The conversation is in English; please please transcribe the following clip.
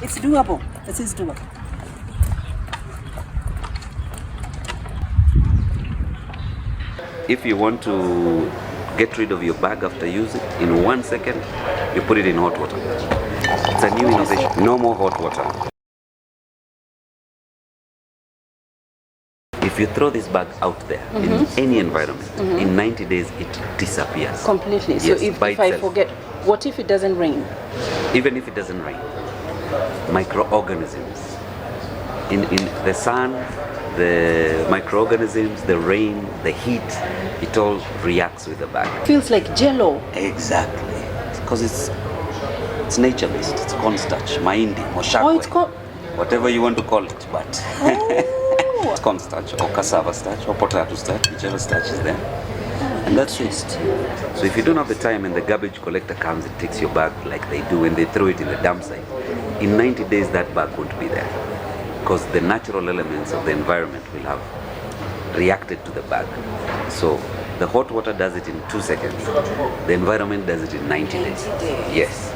It's doable. This is doable. If you want to get rid of your bag after using, in 1 second, you put it in hot water. It's a new innovation. No more hot water. If you throw this bag out there in any environment, in 90 days it disappears. Completely. So Yes, if by I itself. forget, what if it doesn't rain? Even if it doesn't rain, microorganisms in the sun, the microorganisms, the rain, the heat, it all reacts with the bag. Feels like jello. Exactly, because it's nature based. It's cornstarch, mahindi, moshakwe. Oh, it's called. Whatever you want to call it, but Oh. it's cornstarch or cassava starch or potato starch, whichever starch is there. And that's it. So if you don't have the time and the garbage collector comes and takes your bag like they do when they throw it in the dump site, in 90 days that bag won't be there because the natural elements of the environment will have reacted to the bag. So the hot water does it in 2 seconds. The environment does it in 90 days. Yes.